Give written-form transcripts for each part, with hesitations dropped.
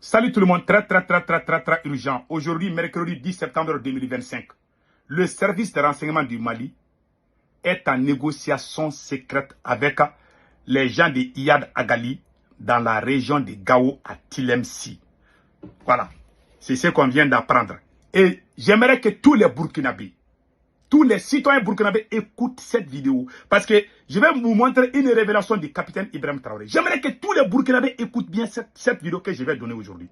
Salut tout le monde, très urgent. Aujourd'hui, mercredi 10 septembre 2025, le service de renseignement du Mali est en négociation secrète avec les gens de Iyad Agali dans la région de Gao à Tilemsi. Voilà, c'est ce qu'on vient d'apprendre. Et j'aimerais que tous les Burkinabés, tous les citoyens burkinabés écoutent cette vidéo parce que je vais vous montrer une révélation du capitaine Ibrahim Traoré. J'aimerais que tous les Burkinabés écoutent bien cette vidéo que je vais donner aujourd'hui.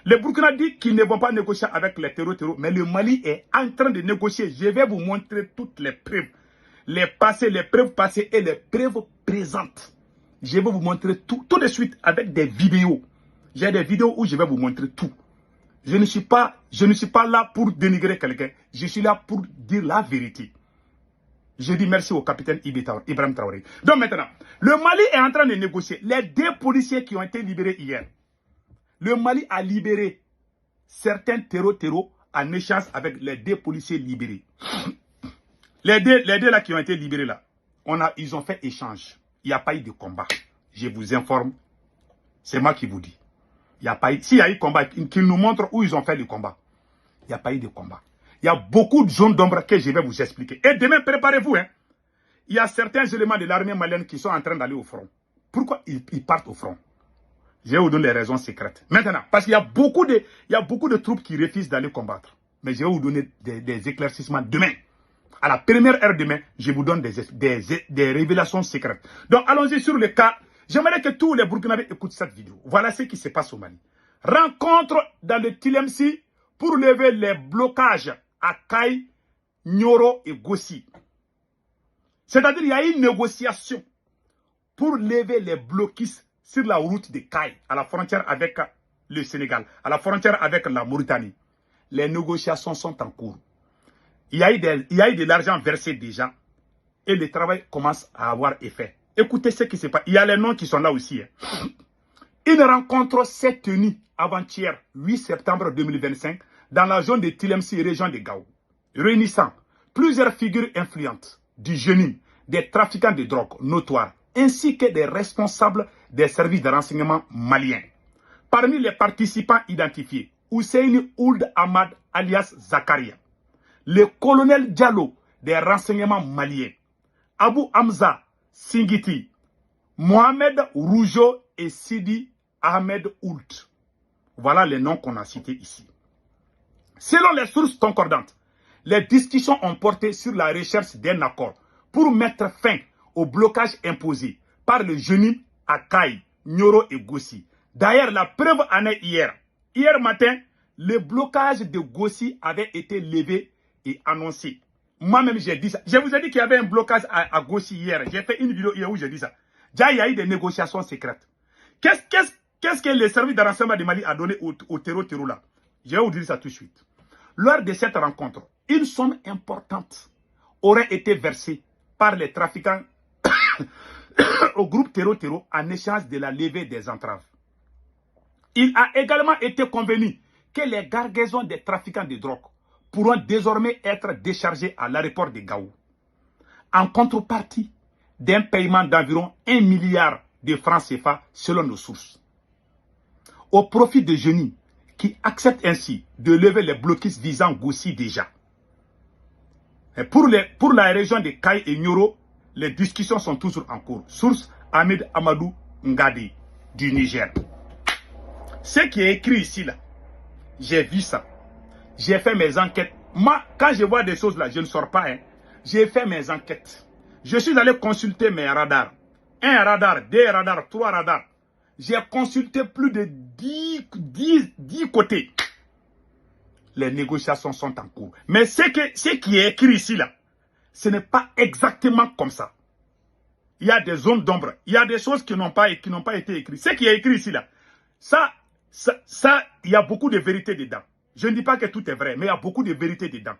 Les Burkinabés disent qu'ils ne vont pas négocier avec les terroristes, mais le Mali est en train de négocier. Je vais vous montrer toutes les preuves. Les preuves passées et les preuves présentes. Je vais vous montrer tout de suite avec des vidéos. J'ai des vidéos où je vais vous montrer tout. Je ne suis pas là pour dénigrer quelqu'un. Je suis là pour dire la vérité. Je dis merci au capitaine Ibrahim Traoré. Donc maintenant, le Mali est en train de négocier. Les deux policiers qui ont été libérés hier. Le Mali a libéré certains terreaux en échange avec les deux policiers libérés. Les deux là qui ont été libérés là, ils ont fait échange. Il n'y a pas eu de combat. Je vous informe. C'est moi qui vous dis. S'il y a eu combat, qu'ils nous montrent où ils ont fait le combat. Il n'y a pas eu de combat. Il y a beaucoup de zones d'ombre que je vais vous expliquer. Et demain, préparez-vous. Hein. Il y a certains éléments de l'armée malienne qui sont en train d'aller au front. Pourquoi ils partent au front? Je vais vous donner les raisons secrètes. Maintenant, parce qu'il y a beaucoup de troupes qui refusent d'aller combattre. Mais je vais vous donner des éclaircissements demain. À la première heure demain, je vous donne des révélations secrètes. Donc, allons-y sur le cas. J'aimerais que tous les Burkinabés écoutent cette vidéo. Voilà ce qui se passe au Mali. Rencontre dans le Tilemsi pour lever les blocages à Kaï, Nyoro et Gossi. C'est-à-dire qu'il y a une négociation pour lever les blocus sur la route de Kaï, à la frontière avec le Sénégal, à la frontière avec la Mauritanie. Les négociations sont en cours. Il y a eu de l'argent versé déjà et le travail commence à avoir effet. Écoutez ce qui se passe. Il y a les noms qui sont là aussi. Hein. Une rencontre s'est tenue avant-hier, 8 septembre 2025, dans la zone de Tilemsi, région de Gao, réunissant plusieurs figures influentes du génie, des trafiquants de drogue notoires, ainsi que des responsables des services de renseignement maliens. Parmi les participants identifiés, Hussein Ould Ahmad alias Zakaria, le colonel Diallo des renseignements maliens, Abu Hamza Singiti, Mohamed Roujo et Sidi Ahmed Oult. Voilà les noms qu'on a cités ici. Selon les sources concordantes, les discussions ont porté sur la recherche d'un accord pour mettre fin au blocage imposé par le génie à Kaï, Nyoro et Gossi. D'ailleurs, la preuve en est hier. Hier matin, le blocage de Gossi avait été levé et annoncé. Moi-même, j'ai dit ça. Je vous ai dit qu'il y avait un blocage à Gossi hier. J'ai fait une vidéo hier où j'ai dit ça. Déjà, il y a eu des négociations secrètes. Qu'est-ce que le service de renseignement du Mali a donné au terreau là? Je vais vous dire ça tout de suite. Lors de cette rencontre, une somme importante aurait été versée par les trafiquants au groupe terreau en échange de la levée des entraves. Il a également été convenu que les gargaisons des trafiquants de drogue pourront désormais être déchargés à l'aéroport de Gao. En contrepartie d'un paiement d'environ 1 milliard de francs CFA selon nos sources. Au profit de Génie qui acceptent ainsi de lever les blocus visant Gossi déjà. Et pour la région de Kaï et Nyoro, les discussions sont toujours en cours. Source Ahmed Amadou Ngadi du Niger. Ce qui est écrit ici là, j'ai vu ça. J'ai fait mes enquêtes. Moi, quand je vois des choses là, je ne sors pas. Hein. J'ai fait mes enquêtes. Je suis allé consulter mes radars. 1 radar, 2 radars, 3 radars. J'ai consulté plus de 10 côtés. Les négociations sont en cours. Mais ce qui est écrit ici là, ce n'est pas exactement comme ça. Il y a des zones d'ombre. Il y a des choses qui n'ont pas été écrites. Ce qui est écrit ici là, ça, il y a beaucoup de vérité dedans. Je ne dis pas que tout est vrai, mais il y a beaucoup de vérité dedans.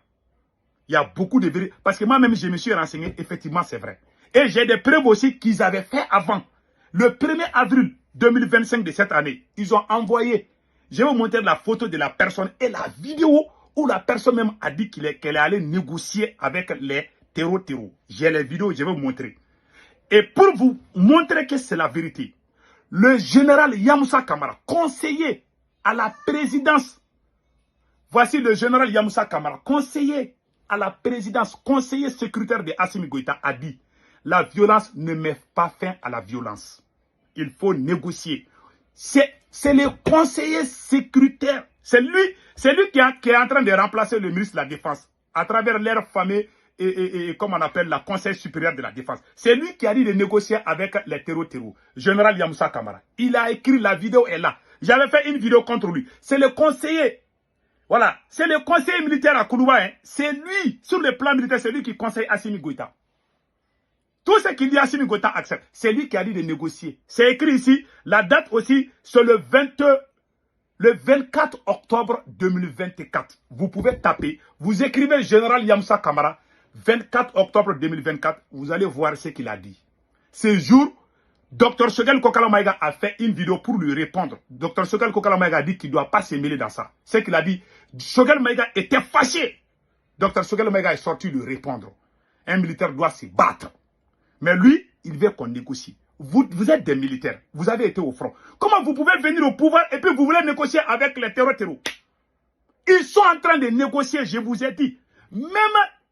Il y a beaucoup de vérité. Parce que moi-même, je me suis renseigné, effectivement, c'est vrai. Et j'ai des preuves aussi qu'ils avaient fait avant. Le 1er avril 2025 de cette année, ils ont envoyé, je vais vous montrer la photo de la personne et la vidéo où la personne même a dit qu'elle est allée négocier avec les terreaux. J'ai les vidéos, je vais vous montrer. Et pour vous montrer que c'est la vérité, le général Yamoussa Kamara, conseiller à la présidence. Voici le général Yamoussa Kamara, conseiller à la présidence, conseiller sécuritaire de Assimi Goïta, a dit la violence ne met pas fin à la violence. Il faut négocier. C'est le conseiller sécuritaire. C'est lui qui est en train de remplacer le ministre de la Défense à travers leur famille et comme on appelle la conseil supérieur de la défense. C'est lui qui a dit de négocier avec les terreaux. Général Yamoussa Kamara. Il a écrit, la vidéo est là. J'avais fait une vidéo contre lui. C'est le conseiller. Voilà. C'est le conseiller militaire à Koulouba. Hein. C'est lui, sur le plan militaire, c'est lui qui conseille Assimi Goïta. Tout ce qu'il dit Assimi Goïta accepte. C'est lui qui a dit de négocier. C'est écrit ici. La date aussi, c'est le 24 octobre 2024. Vous pouvez taper. Vous écrivez Général Yamoussa Kamara. 24 octobre 2024. Vous allez voir ce qu'il a dit. Ce jour, Dr Choguel Kokala Maïga a fait une vidéo pour lui répondre. Dr Choguel Kokala Maïga a dit qu'il ne doit pas se mêler dans ça. Ce qu'il a dit, Choguel Maïga était fâché. Dr Choguel Maïga est sorti lui répondre. Un militaire doit se battre. Mais lui, il veut qu'on négocie. Vous êtes des militaires. Vous avez été au front. Comment vous pouvez venir au pouvoir et puis vous voulez négocier avec les terreaux? Ils sont en train de négocier, je vous ai dit. Même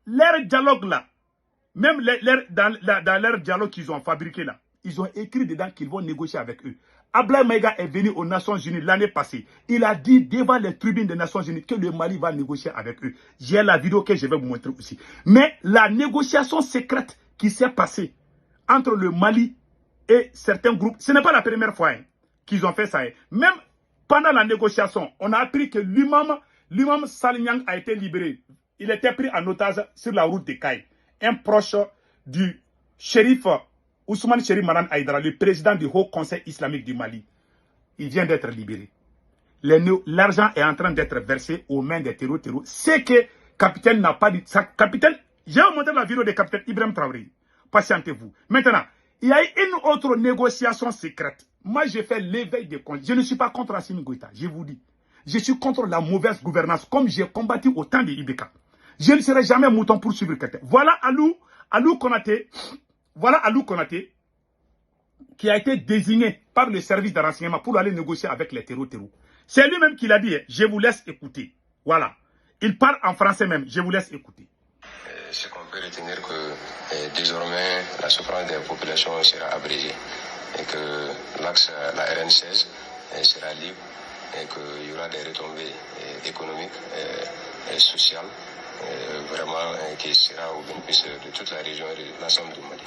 leur dialogue là, même dans leur dialogue qu'ils ont fabriqué là, ils ont écrit dedans qu'ils vont négocier avec eux. Ablaye Maïga est venu aux Nations Unies l'année passée. Il a dit devant les tribunes des Nations Unies que le Mali va négocier avec eux. J'ai la vidéo que je vais vous montrer aussi. Mais la négociation secrète qui s'est passée entre le Mali et certains groupes, ce n'est pas la première fois hein, qu'ils ont fait ça. Hein. Même pendant la négociation, on a appris que l'imam Salignang a été libéré. Il était pris en otage sur la route de Kaye. Un proche du shérif Ousmane Chérif Manan Aïdara, le président du Haut Conseil islamique du Mali. Il vient d'être libéré. L'argent est en train d'être versé aux mains des terreaux. C'est que capitaine n'a pas dit ça. Capitaine, je vais vous montrer la vidéo de capitaine Ibrahim Traoré. Patientez-vous. Maintenant, il y a une autre négociation secrète. Moi, j'ai fait l'éveil des comptes. Je ne suis pas contre Assimi Goïta, je vous dis. Je suis contre la mauvaise gouvernance, comme j'ai combattu au temps de Ibeka. Je ne serai jamais mouton pour suivre quelqu'un. Voilà Alou Konaté. Voilà Alou Konaté, qui a été désigné par le service de renseignement pour aller négocier avec les terreaux. C'est lui-même qui l'a dit. Je vous laisse écouter. Voilà. Il parle en français même. Je vous laisse écouter. Ce qu'on peut retenir que désormais la souffrance des populations sera abrégée et que l'axe, la RN16 sera libre et qu'il y aura des retombées économiques et sociales vraiment qui sera au bénéfice de toute la région et de l'ensemble du monde.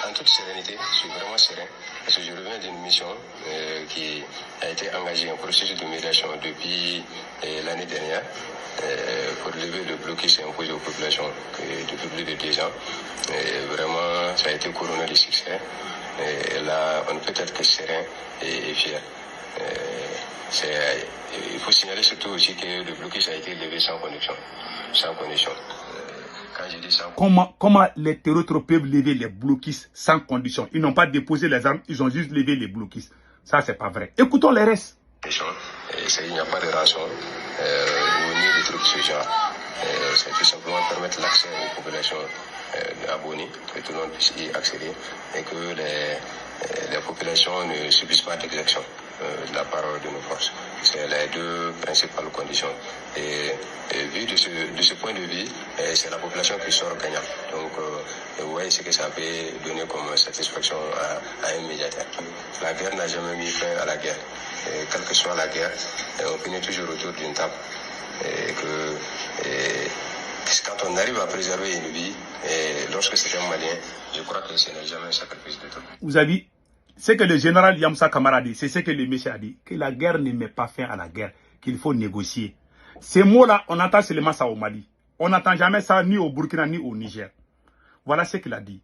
En toute sérénité, je suis vraiment serein parce que je reviens d'une mission qui a été engagée en processus de médiation depuis l'année dernière pour lever le blocus imposé aux populations depuis plus de 10 ans. Et vraiment, ça a été couronné de succès. Et là, on ne peut être que serein et fier. Il faut signaler surtout aussi que le blocus a été levé sans condition. Sans condition. Quand je dis sans... Comment les terreaux peuvent lever les blocus sans condition? Ils n'ont pas déposé les armes, ils ont juste levé les blocus. Ça, c'est pas vrai. Écoutons les restes. Il n'y a pas de rançon ni de trucs de ce genre. C'est tout simplement permettre l'accès aux populations abonnées, que tout le monde puisse y accéder et que les populations ne subissent pas d'exaction de la part de nos forces. C'est les deux principales conditions. Et vu de ce point de vue, c'est la population qui sort gagnante. Donc, vous voyez ce que ça peut donner comme satisfaction à un médiateur. La guerre n'a jamais mis fin à la guerre. Et quelle que soit la guerre, on finit toujours autour d'une table. Et quand on arrive à préserver une vie, et lorsque c'est un Malien, je crois que ce n'est jamais un sacrifice de tout. Vous avez dit, ce que le général Yamoussa Kamara dit, c'est ce que le monsieur a dit, que la guerre ne met pas fin à la guerre, qu'il faut négocier. Ces mots-là, on entend seulement ça au Mali. On n'entend jamais ça ni au Burkina ni au Niger. Voilà ce qu'il a dit.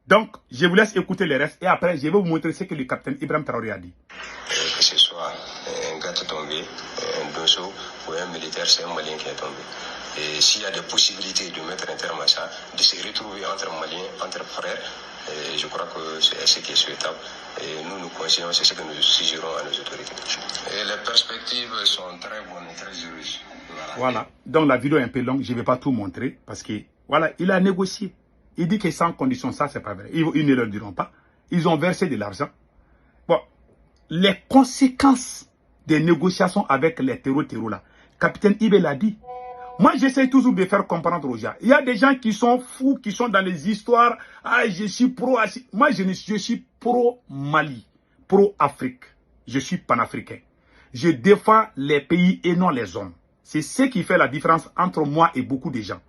Donc, je vous laisse écouter les restes et après, je vais vous montrer ce que le capitaine Ibrahim Traoré a dit. Que ce soit un gars tombé, un dosso ou un militaire, c'est un Malien qui est tombé. Et s'il y a des possibilités de mettre un terme à ça, de se retrouver entre Maliens, entre frères, je crois que c'est ce qui est souhaitable. Et nous conseillons, c'est ce que nous suggérons à nos autorités. Et les perspectives sont très bonnes et très heureuses. Voilà. Donc la vidéo est un peu longue, je ne vais pas tout montrer parce que, voilà, il a négocié. Il dit que sans condition, ça, c'est pas vrai. Ils ne le diront pas. Ils ont versé de l'argent. Bon, les conséquences des négociations avec les terreaux là, capitaine Ibe l'a dit. Moi, j'essaie toujours de faire comprendre aux gens. Il y a des gens qui sont fous, qui sont dans les histoires. Ah, je suis pro. Moi, je suis pro Mali, pro Afrique. Je suis panafricain. Je défends les pays et non les hommes. C'est ce qui fait la différence entre moi et beaucoup de gens.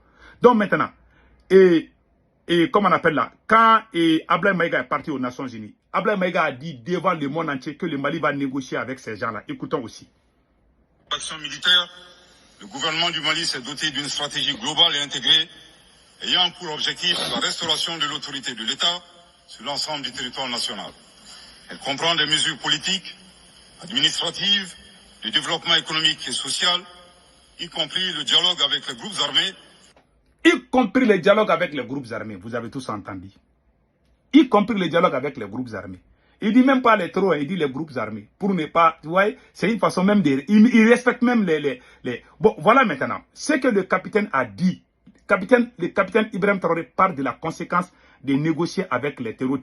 Donc maintenant, et comment on appelle là, quand Ablaye Maïga est parti aux Nations Unies, Ablaye Maïga a dit devant le monde entier que le Mali va négocier avec ces gens-là. Écoutons aussi. Action militaire, le gouvernement du Mali s'est doté d'une stratégie globale et intégrée ayant pour objectif la restauration de l'autorité de l'État sur l'ensemble du territoire national. Elle comprend des mesures politiques, administratives, de développement économique et social, y compris le dialogue avec les groupes armés. Y compris le dialogue avec les groupes armés, vous avez tous entendu. Y compris le dialogue avec les groupes armés. Il dit même pas les trop, il dit les groupes armés. Pour ne pas, vous voyez, c'est une façon même de... Il respecte même les... Bon, voilà maintenant. Ce que le capitaine a dit. Le capitaine Ibrahim Traoré parle de la conséquence de négocier avec les terreaux.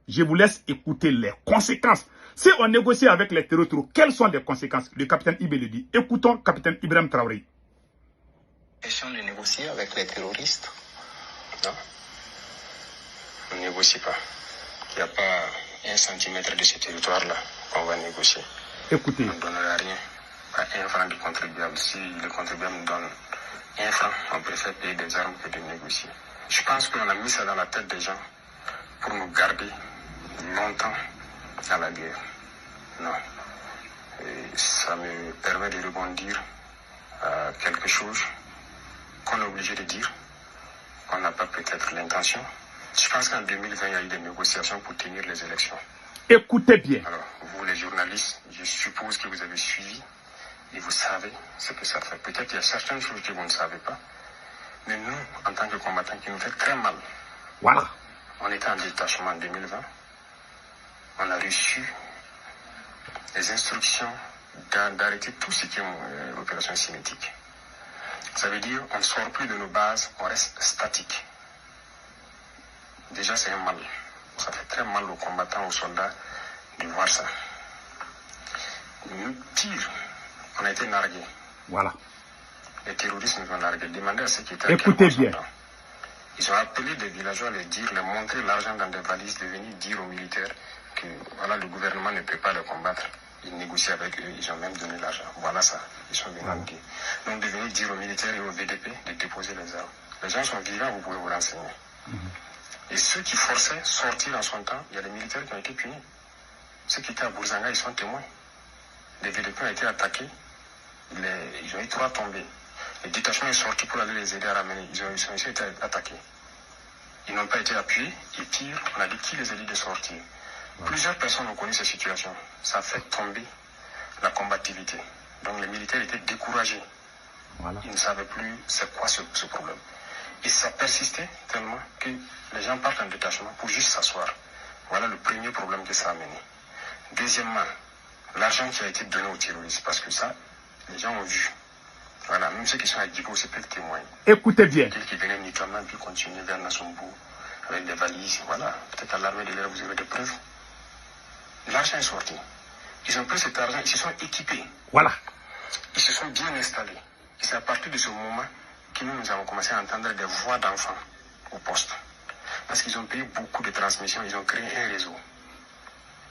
Je vous laisse écouter les conséquences. Si on négocie avec les terreaux, quelles sont les conséquences? Le capitaine Ibe le dit. Écoutons capitaine Ibrahim Traoré. Question de négocier avec les terroristes. Non. On ne négocie pas. Il n'y a pas un centimètre de ce territoire-là qu'on va négocier. Écoutez. On ne donnera rien. Pas un franc du contribuable. Si le contribuable nous donne un franc, on préfère payer des armes que de négocier. Je pense qu'on a mis ça dans la tête des gens pour nous garder longtemps à la guerre. Non. Et ça me permet de rebondir à quelque chose qu'on est obligé de dire, qu'on n'a pas peut-être l'intention. Je pense qu'en 2020, il y a eu des négociations pour tenir les élections. Écoutez bien. Alors, vous les journalistes, je suppose que vous avez suivi et vous savez ce que ça fait. Peut-être qu'il y a certaines choses que vous ne savez pas. Mais nous, en tant que combattants, qui nous fait très mal. Voilà. On était en détachement en 2020. On a reçu les instructions d'arrêter tout ce qui est l'opération cinétique. Ça veut dire qu'on ne sort plus de nos bases, on reste statique. Déjà, c'est un mal. Ça fait très mal aux combattants, aux soldats de voir ça. Nous tirons. On a été nargués. Voilà. Les terroristes nous ont nargués. Demandez à ceux qui étaient Écoutez bien. Ils ont appelé des villageois à les dire, les montrer l'argent dans des valises, de venir dire aux militaires que voilà, le gouvernement ne peut pas les combattre. Ils négocient avec eux, ils ont même donné l'argent. Voilà ça. Ils sont venus nous dire. Donc de venir dire aux militaires et aux VDP de déposer les armes. Les gens sont vivants, vous pouvez vous renseigner. Et ceux qui forçaient sortir en son temps, il y a des militaires qui ont été punis. Ceux qui étaient à Bourzanga, ils sont témoins. Les VDP ont été attaqués. Ils ont eu 3 tombés. Le détachement est sorti pour aller les aider à ramener. Ils ont été attaqués. Ils n'ont pas été appuyés. Ils tirent. On a dit qui les a dit de sortir. Plusieurs personnes ont connu cette situation. Ça a fait tomber la combativité. Donc les militaires étaient découragés. Voilà. Ils ne savaient plus c'est quoi ce problème. Et ça persistait tellement que les gens partent en détachement pour juste s'asseoir. Voilà le premier problème que ça a amené. Deuxièmement, l'argent qui a été donné aux terroristes. Parce que ça, les gens ont vu. Voilà, même ceux qui sont à Djibo, c'est peut-être témoins. Écoutez bien. Quelqu'un qui venait Nitorna, puis continuer vers Nassombo, avec des valises. Voilà, peut-être à l'armée de l'air, vous avez des preuves. L'argent est sorti. Ils ont pris cet argent, ils se sont équipés. Voilà. Ils se sont bien installés. Et c'est à partir de ce moment que nous avons commencé à entendre des voix d'enfants au poste. Parce qu'ils ont payé beaucoup de transmissions, ils ont créé un réseau.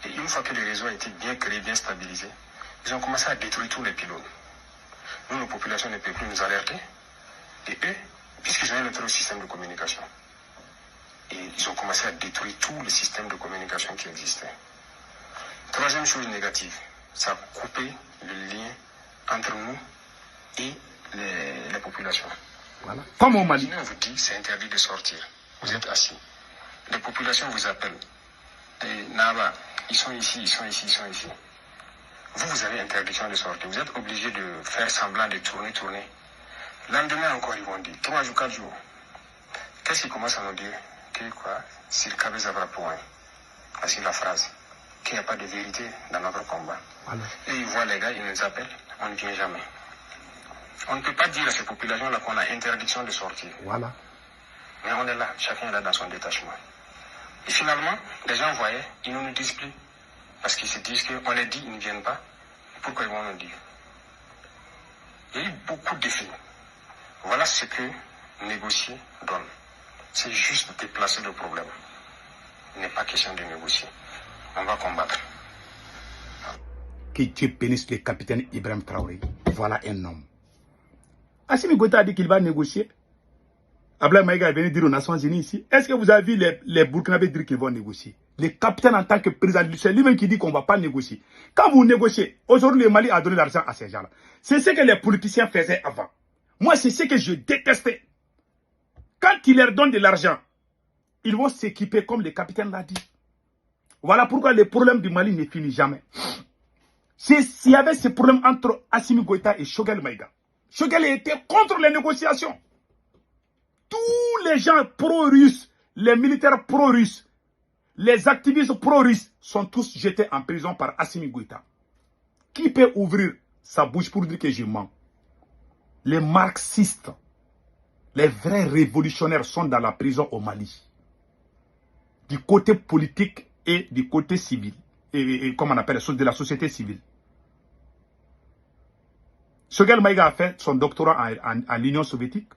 Et une fois que le réseau a été bien créé, bien stabilisé, ils ont commencé à détruire tous les pylônes. Nous, nos populations ne peuvent plus nous alerter. Et eux, puisqu'ils ont un autre système de communication, et ils ont commencé à détruire tous les systèmes de communication qui existaient. Troisième chose négative, ça a coupé le lien entre nous et les populations. Voilà. Comme au Mali. On vous dit c'est interdit de sortir. Vous êtes assis. Les populations vous appellent. Et Naba, ils sont ici, ils sont ici, ils sont ici. Vous avez interdiction de sortir. Vous êtes obligé de faire semblant de tourner. Lendemain encore, ils vont dire 3 jours, 4 jours. Qu'est-ce qu'ils commencent à nous dire? Que quoi? C'est le cabezabra point. Voici la phrase. Qu'il n'y a pas de vérité dans notre combat. Voilà. Et ils voient les gars, ils nous appellent, on ne vient jamais. On ne peut pas dire à ces populations-là qu'on a interdiction de sortir. Voilà. Mais on est là, chacun est là dans son détachement. Et finalement, les gens voyaient, ils ne nous disent plus. Parce qu'ils se disent qu'on les dit, ils ne viennent pas. Pourquoi ils vont nous dire? Il y a eu beaucoup de défis. Voilà ce que négocier donne. C'est juste déplacer le problème. Il n'est pas question de négocier. On va combattre. Que Dieu bénisse le capitaine Ibrahim Traoré. Voilà un homme. Assimi Goïta a dit qu'il va négocier. Ablaye Maïga est venu dire aux Nations Unies ici. Est-ce que vous avez vu les Burkinabés dire qu'ils vont négocier? Le capitaine en tant que président, c'est lui-même qui dit qu'on ne va pas négocier. Quand vous négociez, aujourd'hui le Mali a donné l'argent à ces gens-là. C'est ce que les politiciens faisaient avant. Moi, c'est ce que je détestais. Quand ils leur donnent de l'argent, ils vont s'équiper comme le capitaine l'a dit. Voilà pourquoi le problème du Mali ne finit jamais. S'il y avait ce problème entre Assimi Goïta et Choguel Maïga, Choguel était contre les négociations. Tous les gens pro-russes, les militaires pro-russes, les activistes pro-russes sont tous jetés en prison par Assimi Goïta. Qui peut ouvrir sa bouche pour dire que je mens? Les marxistes, les vrais révolutionnaires sont dans la prison au Mali. Du côté politique et du côté civil. Et comme on appelle les choses de la société civile. Choguel Maïga a fait son doctorat en Union soviétique.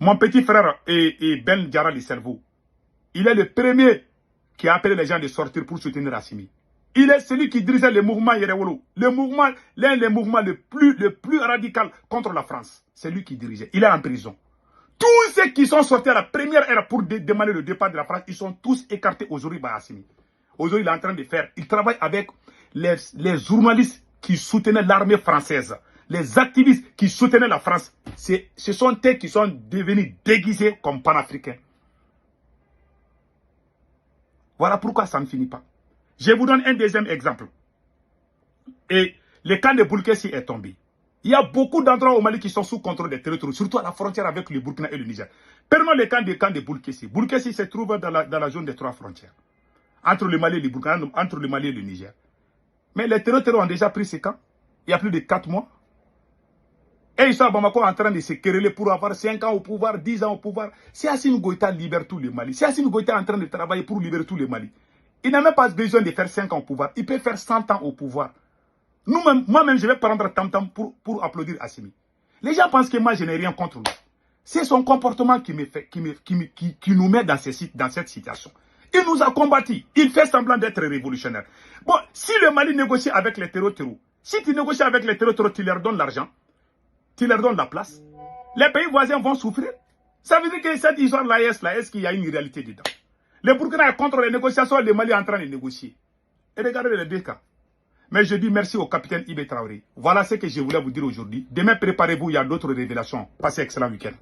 Mon petit frère et Ben Diara le cerveau, il est le premier qui a appelé les gens de sortir pour soutenir Assimi. Il est celui qui dirigeait le mouvement Yerewolo, l'un des mouvements le plus radical contre la France. C'est lui qui dirigeait. Il est en prison. Tous ceux qui sont sortis à la première heure pour demander le départ de la France, ils sont tous écartés aujourd'hui par Assimi. Aujourd'hui, il est en train de faire. Il travaille avec les journalistes qui soutenaient l'armée française. Les activistes qui soutenaient la France, ce sont eux qui sont devenus déguisés comme panafricains. Voilà pourquoi ça ne finit pas. Je vous donne un deuxième exemple. Et le camp de Boulkessi est tombé. Il y a beaucoup d'endroits au Mali qui sont sous contrôle des territoires, surtout à la frontière avec le Burkina et le Niger. Prenons le camp de Boulkessi. Boulkessi se trouve dans la zone des 3 frontières. Entre le Mali et le Burkina, entre le Mali et le Niger. Mais les terroristes ont déjà pris ces camps. Il y a plus de 4 mois. Et ils sont à Bamako en train de se quereller pour avoir 5 ans au pouvoir, 10 ans au pouvoir. Si Assimi Goïta libère tout le Mali, si Assimi Goïta est en train de travailler pour libérer tout le Mali, il n'a même pas besoin de faire 5 ans au pouvoir. Il peut faire 100 ans au pouvoir. Moi-même, je vais prendre tam-tam pour applaudir Assimi. Les gens pensent que moi, je n'ai rien contre lui. C'est son comportement qui nous met dans cette situation. Il nous a combattus. Il fait semblant d'être révolutionnaire. Bon, si le Mali négocie avec les terroristes, si tu négocies avec les terroristes, tu leur donnes l'argent, tu leur donnes la place, les pays voisins vont souffrir. Ça veut dire que cette histoire, l'AES, qu'il y a une réalité dedans. Le Burkina est contre les négociations, le Mali est en train de négocier. Et regardez les deux cas. Mais je dis merci au capitaine Ibrahim Traoré. Voilà ce que je voulais vous dire aujourd'hui. Demain, préparez-vous, il y a d'autres révélations. Passez un excellent week-end.